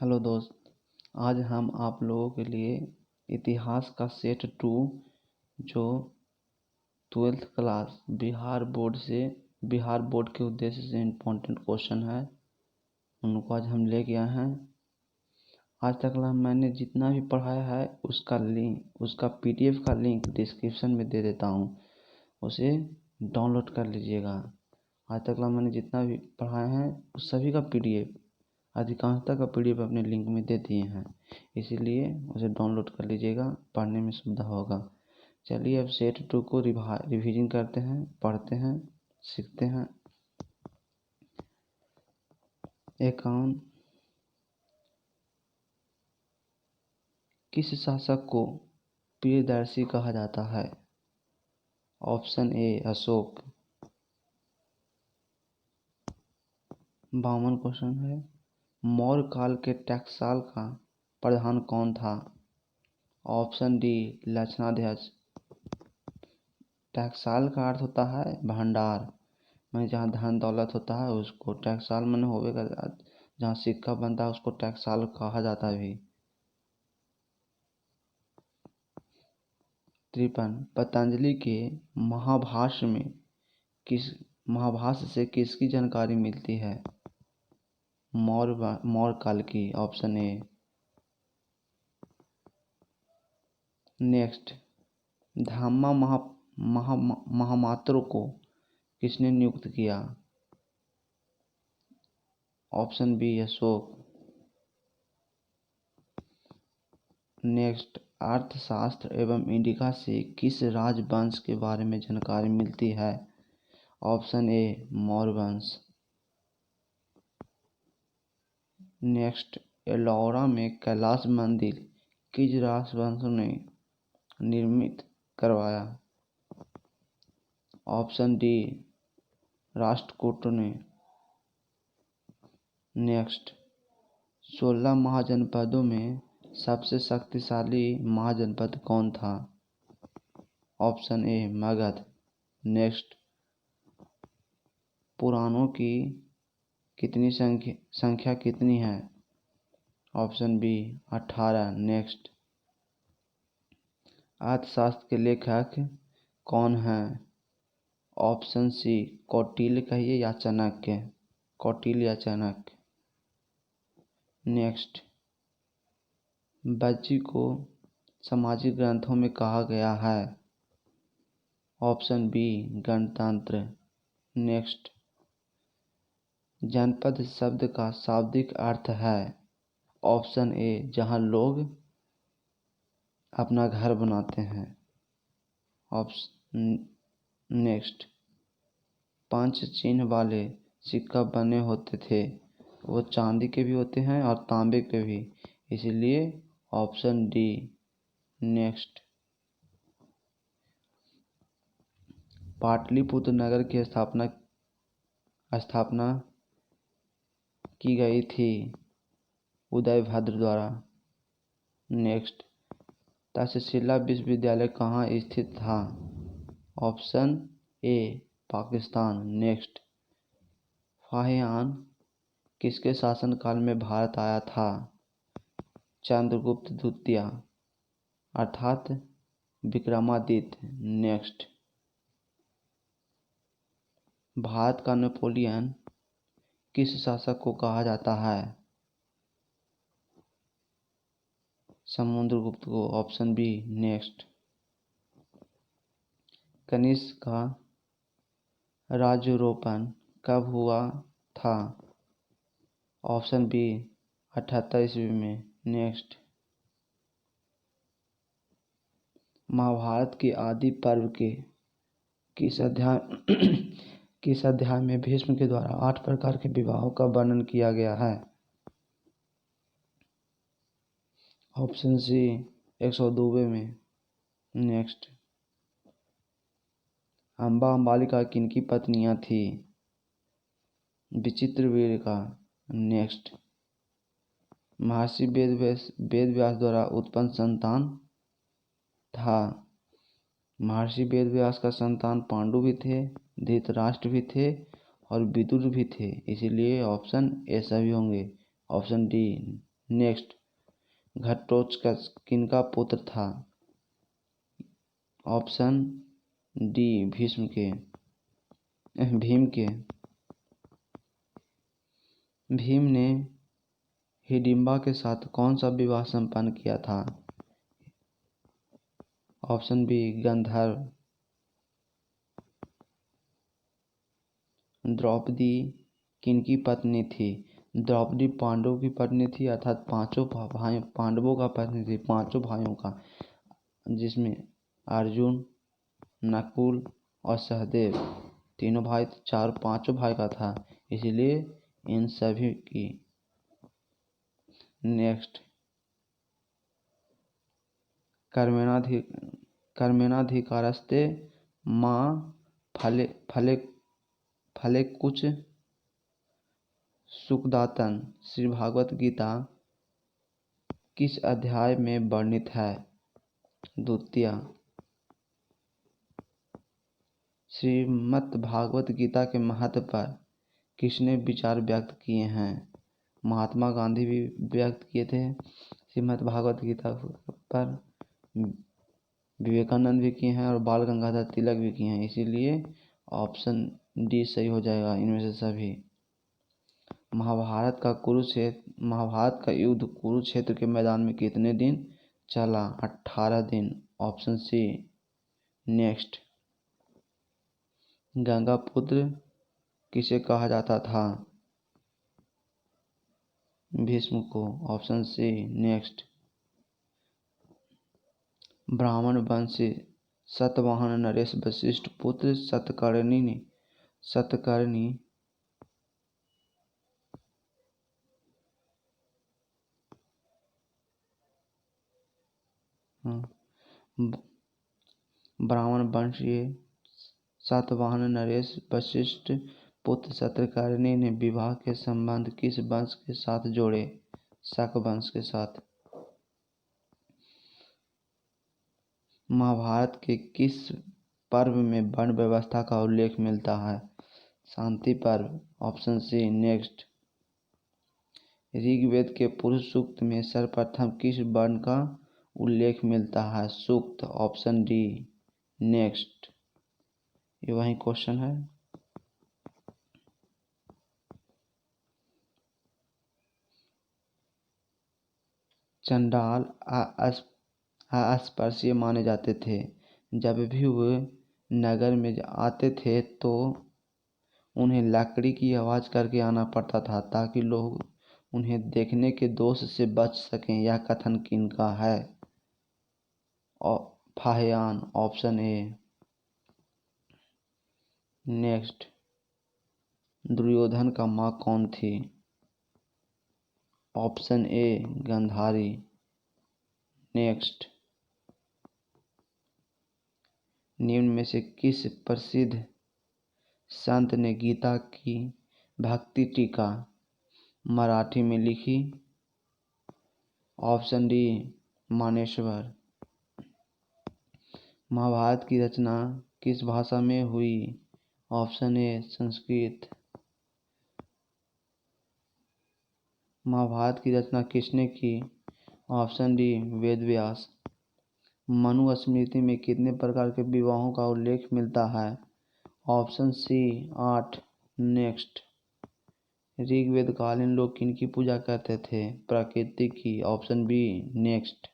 Hello दोस्त, आज हम आप लोगों के लिए इतिहास का सेट 2 जो 12th क्लास बिहार बोर्ड के उद्देश्य से इम्पोर्टेंट क्वेश्चन है उनको आज हम लेके आए हैं। आज तक मैंने जितना भी पढ़ाया है उसका PDF का लिंक डिस्क्रिप्शन में दे देता हूँ, उसे डाउनलोड कर लीजिएगा। आज तक मैंने जितना भी पढ़ाया है उस सभी का PDF अधिकांशता का PDF अपने लिंक में दे दिए हैं, इसीलिए उसे डाउनलोड कर लीजिएगा, पढ़ने में सुविधा होगा। चलिए अब सेट 2 को रिवीजन करते हैं, पढ़ते हैं, सीखते हैं। एकाउन किस शासक को प्रियदर्शी कहा जाता है? Option A Ashok. 52 क्वेश्चन है। मौर्य काल के टकसाल का प्रधान कौन था? ऑप्शन डी लक्षणाध्यक्ष। टकसाल का अर्थ होता है भंडार, में जहाँ धन दौलत होता है उसको टकसाल मन होवेगा। जहाँ सिक्का बनता है उसको टकसाल कहा जाता है भी। 53 पतंजलि के महाभाष्य से किसकी जानकारी मिलती है? मौर्य काल की। Option A. नेक्स्ट, धामा महामात्रो को किसने नियुक्त किया? Option B Ashok. नेक्स्ट, अर्थशास्त्र एवं इंडिका से किस राजवंश के बारे में जानकारी मिलती है? ऑप्शन ए मौर्य वंश। नेक्स्ट, एलोरा में कैलाश मंदिर किस राजवंश ने निर्मित करवाया? ऑप्शन डी राष्ट्रकूटों ने। नेक्स्ट, 16 महाजनपदों में सबसे शक्तिशाली महाजनपद कौन था? Option A Magadh. नेक्स्ट, पुराणों की कितनी संख्या कितनी है? Option B 18। नेक्स्ट, अर्थशास्त्र के लेखक कौन हैं? ऑप्शन सी कौटिल्य कहिए या चाणक्य। कौटिल्य या चाणक्य। नेक्स्ट, बज्जी को सामाजिक ग्रंथों में कहा गया है? ऑप्शन बी गणतंत्र। नेक्स्ट, जनपद शब्द का शाब्दिक अर्थ है? ऑप्शन ए जहां लोग अपना घर बनाते हैं। नेक्स्ट, पंच चिन्ह वाले सिक्का बने होते थे, वो चांदी के भी होते हैं और तांबे के भी, इसलिए ऑप्शन डी। नेक्स्ट, पाटलिपुत्र नगर की स्थापना की गई थी उदयभद्र द्वारा। नेक्स्ट, तक्षशिला विश्वविद्यालय कहाँ स्थित था? Option A Pakistan. Next, Fahien किसके शासनकाल में भारत आया था? चंद्रगुप्त द्वितीय अर्थात विक्रमादित्य। नेक्स्ट, भारत का नेपोलियन किस शासक को कहा जाता है? समुद्रगुप्त को। Option B. नेक्स्ट, कनिष्क का राज्यारोपण कब हुआ था? ऑप्शन बी 78 ईस्वी में। नेक्स्ट, महाभारत के आदि पर्व के किस अध्याय में भीष्म के द्वारा 8 प्रकार के विवाहों का वर्णन किया गया है? ऑप्शन सी 102 में। नेक्स्ट, अंबालिका किनकी पत्नियां थी? विचित्रवीर्य का। नेक्स्ट, महर्षि वेदव्यास द्वारा उत्पन्न संतान था? महर्षि वेदव्यास का संतान पांडु भी थे, धृतराष्ट्र भी थे और विदुर भी थे, इसीलिए ऑप्शन ए सभी होंगे। ऑप्शन डी नेक्स्ट, घटोत्कच किनका पुत्र था? ऑप्शन डी भीम के। भीम ने हिडिंबा के साथ कौन सा विवाह संपन्न किया था? ऑप्शन बी गंधर्व। द्रौपदी किनकी पत्नी थी? द्रौपदी पांडवों की पत्नी थी, अर्थात पांचों भाई पांडवों का पत्नी थी, पांचों भाइयों का, जिसमें अर्जुन, नकुल और सहदेव तीनों भाई, पांचों भाई का था, इसीलिए इन सभी की। नेक्स्ट, कर्मेणाधिकारस्ते माँ फले कुछ सुखदातन श्री भागवत गीता किस अध्याय में वर्णित है? द्वितीय। श्रीमद् भागवत गीता के महत्व पर किसने विचार व्यक्त किए हैं? महात्मा गांधी भी व्यक्त किए थे श्रीमद् भागवत गीता पर, विवेकानंद भी किए हैं और बाल गंगाधर तिलक भी किए हैं, इसीलिए ऑप्शन डी सही हो जाएगा इनमें से सभी। महाभारत का युद्ध कुरुक्षेत्र के मैदान में कितने दिन चला? 18 दिन। Option C. नेक्स्ट, गंगा पुत्र किसे कहा जाता था? भीष्म को। Option C. नेक्स्ट, ब्राह्मण वंशी सतवाहन नरेश वशिष्ठ पुत्र सतकर्णी ब्राह्मण वंशीय सातवाहन नरेश वशिष्ठ पुत्र सतकर्णी ने विवाह के संबंध किस वंश के साथ जोड़े? शक वंश के साथ। महाभारत के किस पर्व में वर्ण व्यवस्था का उल्लेख मिलता है? शांति पर्व। Option C. नेक्स्ट, ऋग्वेद के पुरुष सूक्त में सर्वप्रथम किस वर्ण का उल्लेख मिलता है? सूक्त। Option D. नेक्स्ट, ये वही क्वेश्चन है। चंडाल अस्पृश्य माने जाते थे। जब भी वे नगर में आते थे तो उन्हें लकड़ी की आवाज़ करके आना पड़ता था ताकि लोग उन्हें देखने के दोष से बच सकें। यह कथन किनका है? Fahien. Option A. Next, Duryodhana का माँ कौन थी? Option A Gandhari. नेक्स्ट, निम्न में से किस प्रसिद्ध संत ने गीता की भक्ति टीका मराठी में लिखी? Option D Maneshwar. महाभारत की रचना किस भाषा में हुई? Option A Sanskrit. महाभारत की रचना किसने की? Option D Ved Vyas. मनुस्मृति में कितने प्रकार के विवाहों का उल्लेख मिलता है? Option C 8। नेक्स्ट, ऋग्वेद कालीन लोग किनकी पूजा करते थे? प्रकृति की। Option B. नेक्स्ट,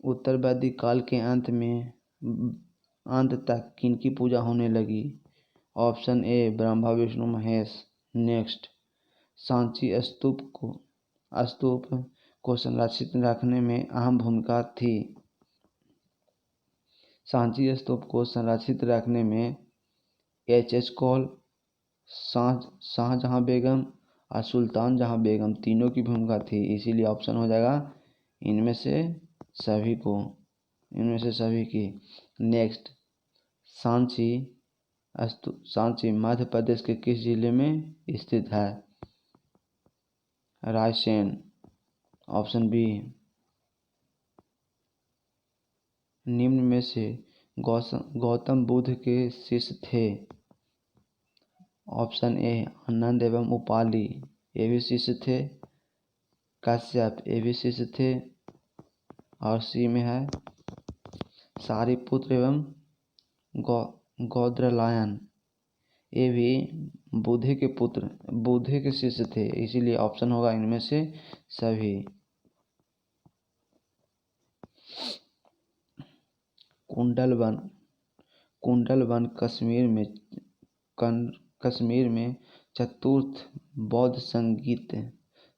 उत्तर वैदिक काल के अंत तक किनकी पूजा होने लगी? Option A Brahma Vishnu Mahesh. Next, Sanchi stupa को संरक्षित रखने में अहम भूमिका थी। सांची स्तूप को संरक्षित रखने में एच कौल, शाहजहां बेगम और सुल्तान जहां बेगम तीनों की भूमिका थी, इसीलिए ऑप्शन हो जाएगा इनमें से सभी की। नेक्स्ट, सांची मध्य प्रदेश के किस जिले में स्थित है? रायसेन। Option B. निम्न में से गौतम बुद्ध के शिष्य थे? ऑप्शन ए आनंद एवं उपाली, ये भी शिष्य थे। कश्यप ये भी शिष्य थे। और सी में है सारिपुत्र एवं गौद्रलायन, ये भी बुद्ध के शिष्य थे, इसीलिए ऑप्शन होगा इनमें से सभी। कुंडलवन कश्मीर में चतुर्थ बौद्ध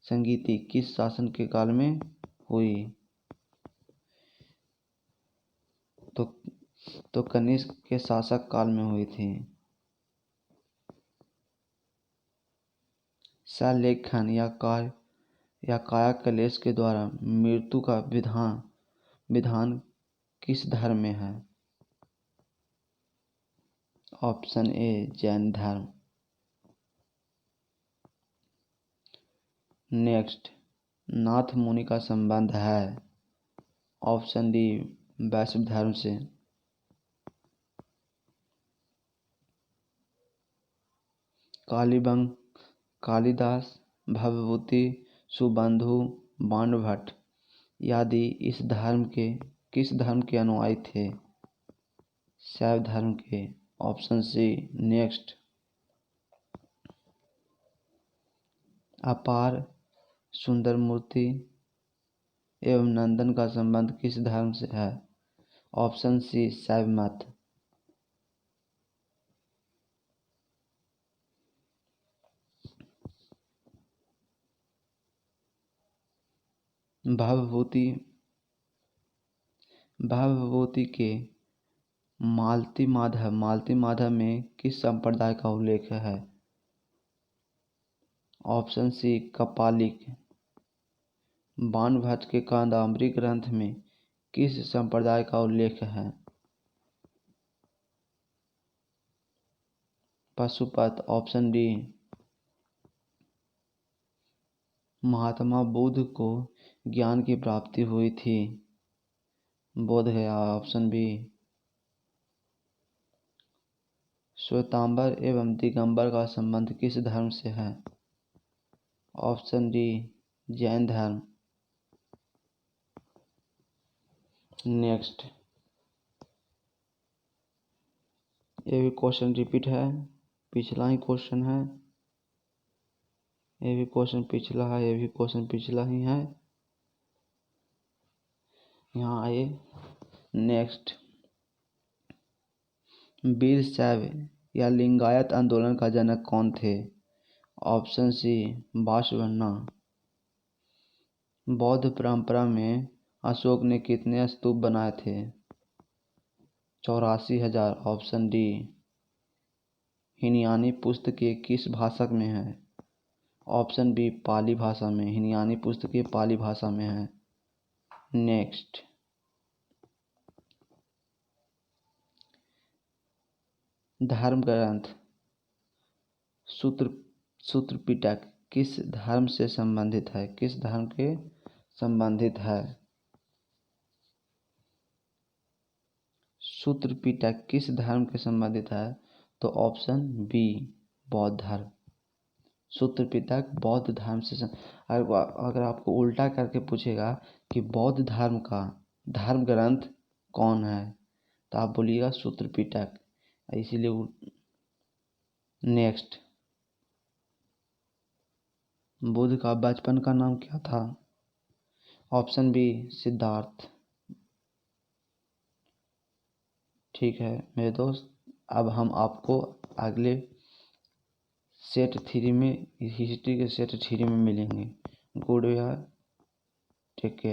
संगीति किस शासन के काल में हुई? तो कनिष्क के शासक काल में हुई थी। शैललेखन या काया कलेश के द्वारा मृत्यु का विधान किस धर्म में है? ऑप्शन ए जैन धर्म। नेक्स्ट, नाथ मुनि का संबंध है। ऑप्शन डी वैष्णव धर्म से। कालिदास, भवभूति, सुबंधु, बाणभट्ट आदि किस धर्म के अनुयायी थे? शैव धर्म के। Option C. नेक्स्ट, अपार सुंदरमूर्ति एवं नंदन का संबंध किस धर्म से है? ऑप्शन सी शैव मत। भवभूति के मालती माधव में किस संप्रदाय का उल्लेख है? Option C कपालिक। बाणभट्ट के कादंबरी ग्रंथ में किस संप्रदाय का उल्लेख है? पशुपत। Option D. महात्मा बुद्ध को ज्ञान की प्राप्ति हुई थी, बोध गया। Option B. श्वेतांबर एवं दिगंबर का संबंध किस धर्म से है? ऑप्शन डी जैन धर्म। नेक्स्ट, ये भी क्वेश्चन रिपीट है, पिछला ही क्वेश्चन है। ये भी क्वेश्चन पिछला है, ये भी क्वेश्चन पिछला ही है। यहाँ आइए। नेक्स्ट, वीर शैव या लिंगायत आंदोलन का जनक कौन थे? Option C Basavanna. बौद्ध परंपरा में अशोक ने कितने स्तूप बनाए थे? 84,000। Option D. हिनयानी पुस्तकें किस भाषा में है? ऑप्शन बी पाली भाषा में। हिनयानी पुस्तकें पाली भाषा में है। नेक्स्ट, धर्म ग्रंथ सूत्र पिटक किस धर्म से संबंधित है? किस धर्म के संबंधित है? सूत्र पिटक किस धर्म के संबंधित है? तो ऑप्शन बी बौद्ध धर्म। सूत्र पिटक बौद्ध धर्म से अगर आपको उल्टा करके पूछेगा कि बौद्ध धर्म का धर्म ग्रंथ कौन है, तो आप बोलिएगा सूत्र पिटक, इसीलिए। नेक्स्ट, बुद्ध का बचपन का नाम क्या था? Option B Siddhartha. ठीक है मेरे दोस्त, अब हम आपको अगले सेट 3 में, हिस्ट्री के सेट 3 में मिलेंगे। Goodbye, take care.